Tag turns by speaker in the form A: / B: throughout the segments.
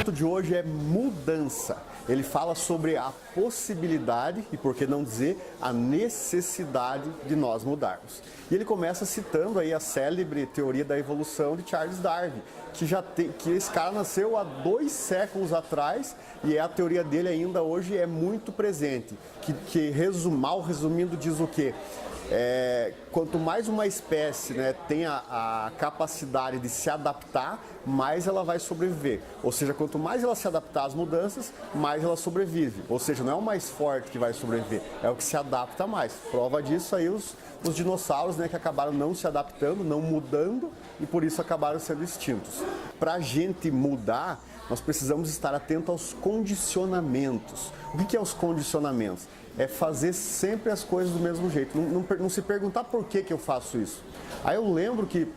A: assunto de hoje é mudança. Ele fala sobre a possibilidade, e por que não dizer, a necessidade de nós mudarmos. E ele começa citando aí a célebre teoria da evolução de Charles Darwin, que esse cara nasceu há 2 séculos atrás e a teoria dele ainda hoje é muito presente. Mal resumindo, diz o quê? Quanto mais uma espécie, né, tem a capacidade de se adaptar, mais ela vai sobreviver. Ou seja, quanto mais ela se adaptar às mudanças, mais ela sobrevive. Ou seja, não é o mais forte que vai sobreviver, é o que se adapta mais. Prova disso aí os dinossauros, né, que acabaram não se adaptando, não mudando e por isso acabaram sendo extintos. Para a gente mudar, nós precisamos estar atentos aos condicionamentos. O que é os condicionamentos? É fazer sempre as coisas do mesmo jeito, não se perguntar por que eu faço isso. Aí eu lembro que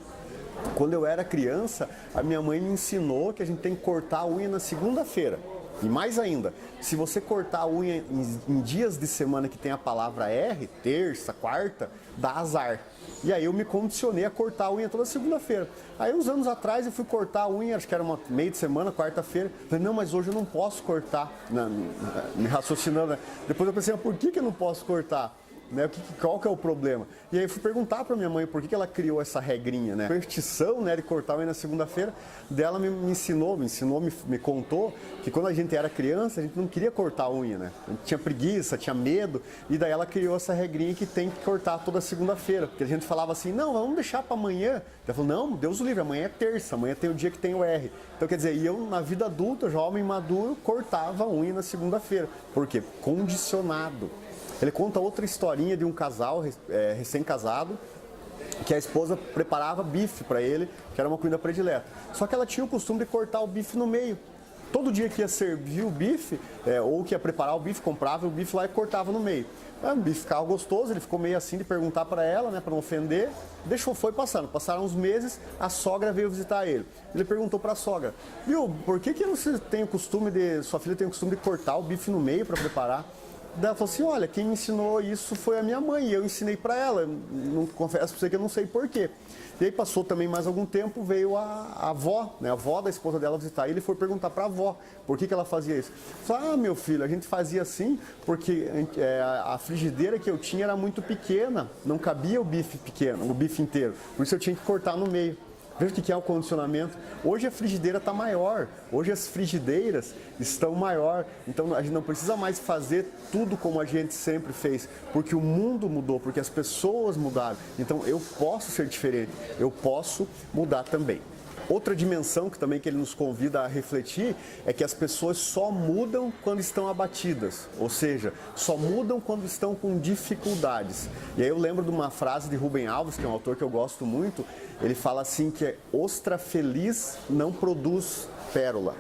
A: quando eu era criança, a minha mãe me ensinou que a gente tem que cortar a unha na segunda-feira. E mais ainda, se você cortar a unha em dias de semana que tem a palavra R, terça, quarta, dá azar. E aí eu me condicionei a cortar a unha toda segunda-feira. Aí uns anos atrás eu fui cortar a unha, acho que era meio de semana, quarta-feira. Falei, não, mas hoje eu não posso cortar. Me raciocinando, né? Depois eu pensei, por que eu não posso cortar? Né? Qual que é o problema? E aí eu fui perguntar para minha mãe por que ela criou essa regrinha, né? A superstição, né, de cortar a unha na segunda-feira, dela me contou que quando a gente era criança, a gente não queria cortar a unha, né? A gente tinha preguiça, tinha medo, e daí ela criou essa regrinha que tem que cortar toda segunda-feira, porque a gente falava assim, não, vamos deixar para amanhã. Ela falou, não, Deus o livre, amanhã é terça, amanhã tem o dia que tem o R. Então quer dizer, eu na vida adulta, já homem maduro, cortava a unha na segunda-feira. Por quê? Condicionado. Ele conta outra historinha de um casal recém-casado, que a esposa preparava bife para ele, que era uma comida predileta. Só que ela tinha o costume de cortar o bife no meio. Todo dia que ia servir o bife, ou que ia preparar o bife, comprava o bife lá e cortava no meio. O bife ficava gostoso, ele ficou meio assim de perguntar para ela, né, para não ofender, foi passando. Passaram uns meses, a sogra veio visitar ele. Ele perguntou para a sogra, viu, por que você tem o costume sua filha tem o costume de cortar o bife no meio para preparar? Daí ela falou assim, olha, quem me ensinou isso foi a minha mãe, e eu ensinei para ela, não confesso para você que eu não sei porquê. E aí passou também mais algum tempo, veio a avó, né, a avó da esposa dela visitar, e ele foi perguntar para a avó por que ela fazia isso. Falou, meu filho, a gente fazia assim porque a frigideira que eu tinha era muito pequena, não cabia o bife pequeno, o bife inteiro, por isso eu tinha que cortar no meio. Veja o que é o condicionamento. Hoje a frigideira está maior, hoje as frigideiras estão maior, então a gente não precisa mais fazer tudo como a gente sempre fez, porque o mundo mudou, porque as pessoas mudaram. Então eu posso ser diferente, eu posso mudar também. Outra dimensão que ele nos convida a refletir é que as pessoas só mudam quando estão abatidas, ou seja, só mudam quando estão com dificuldades. E aí eu lembro de uma frase de Rubem Alves, que é um autor que eu gosto muito, ele fala assim que ostra feliz não produz pérola.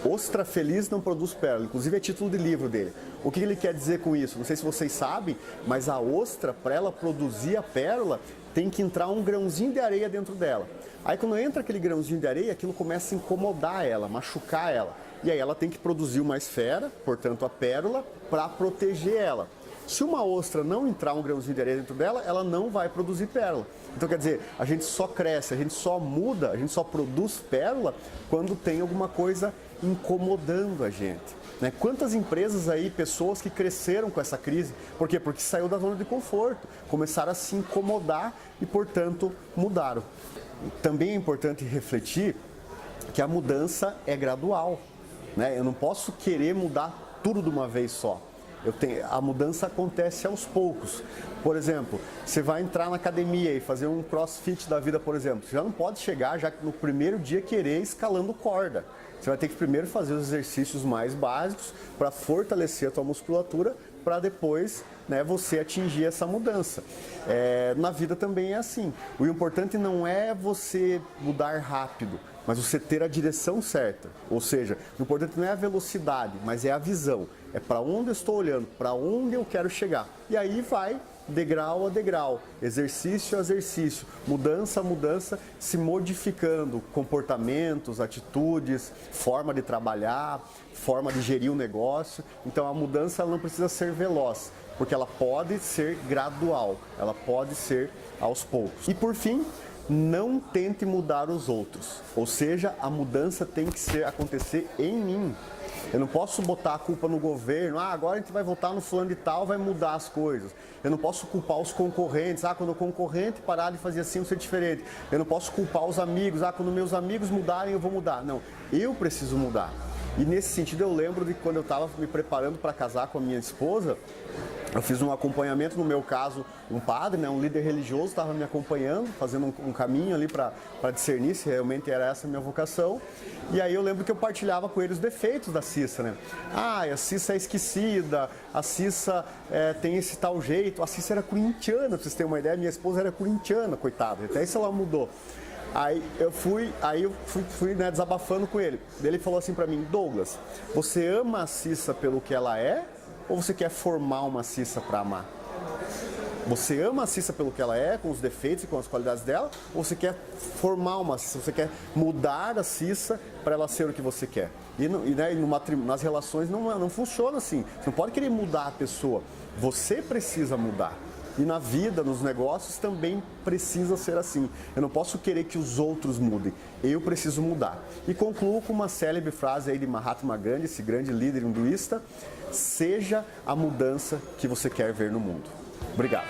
A: Ostra feliz não produz pérola, inclusive é título de livro dele. O que ele quer dizer com isso? Não sei se vocês sabem, mas a ostra, para ela produzir a pérola, tem que entrar um grãozinho de areia dentro dela. Aí quando entra aquele grãozinho de areia, aquilo começa a incomodar ela, machucar ela. E aí ela tem que produzir uma esfera, portanto a pérola, para proteger ela. Se uma ostra não entrar um grãozinho de areia dentro dela, ela não vai produzir pérola. Então quer dizer, a gente só cresce, a gente só muda, a gente só produz pérola quando tem alguma coisa incomodando a gente. Né? Quantas empresas aí, pessoas que cresceram com essa crise, por quê? Porque saiu da zona de conforto, começaram a se incomodar e, portanto, mudaram. Também é importante refletir que a mudança é gradual. Né? Eu não posso querer mudar tudo de uma vez só. A mudança acontece aos poucos. Por exemplo, você vai entrar na academia e fazer um crossfit da vida, por exemplo. Você já não pode chegar já no primeiro dia querer escalando corda. Você vai ter que primeiro fazer os exercícios mais básicos para fortalecer a tua musculatura para depois, né, você atingir essa mudança. Na vida também é assim. O importante não é você mudar rápido, mas você ter a direção certa. Ou seja, o importante não é a velocidade, mas é a visão. É para onde eu estou olhando, para onde eu quero chegar. E aí vai degrau a degrau, exercício a exercício, mudança a mudança, se modificando comportamentos, atitudes, forma de trabalhar, forma de gerir o negócio. Então a mudança ela não precisa ser veloz, porque ela pode ser gradual, ela pode ser aos poucos. E por fim, não tente mudar os outros. Ou seja, a mudança tem que acontecer em mim. Eu não posso botar a culpa no governo, agora a gente vai votar no fulano de tal, vai mudar as coisas. Eu não posso culpar os concorrentes, quando o concorrente parar de fazer assim, eu ser diferente. Eu não posso culpar os amigos, quando meus amigos mudarem, eu vou mudar. Não, eu preciso mudar. E nesse sentido eu lembro de quando eu estava me preparando para casar com a minha esposa, eu fiz um acompanhamento, no meu caso, um padre, um líder religioso estava me acompanhando, fazendo um caminho ali para discernir se realmente era essa a minha vocação. E aí eu lembro que eu partilhava com ele os defeitos da Cissa, né? A Cissa é esquecida, a Cissa tem esse tal jeito, a Cissa era corintiana, pra vocês terem uma ideia, minha esposa era corintiana, coitada, até isso ela mudou. Aí eu fui desabafando com ele. Ele falou assim pra mim: Douglas, você ama a Cissa pelo que ela é ou você quer formar uma Cissa para amar? Você ama a Cissa pelo que ela é, com os defeitos e com as qualidades dela, ou você quer formar uma Cissa, você quer mudar a Cissa para ela ser o que você quer? Nas relações não funciona assim. Você não pode querer mudar a pessoa, você precisa mudar. E na vida, nos negócios, também precisa ser assim. Eu não posso querer que os outros mudem, eu preciso mudar. E concluo com uma célebre frase aí de Mahatma Gandhi, esse grande líder hinduísta: seja a mudança que você quer ver no mundo. Obrigado.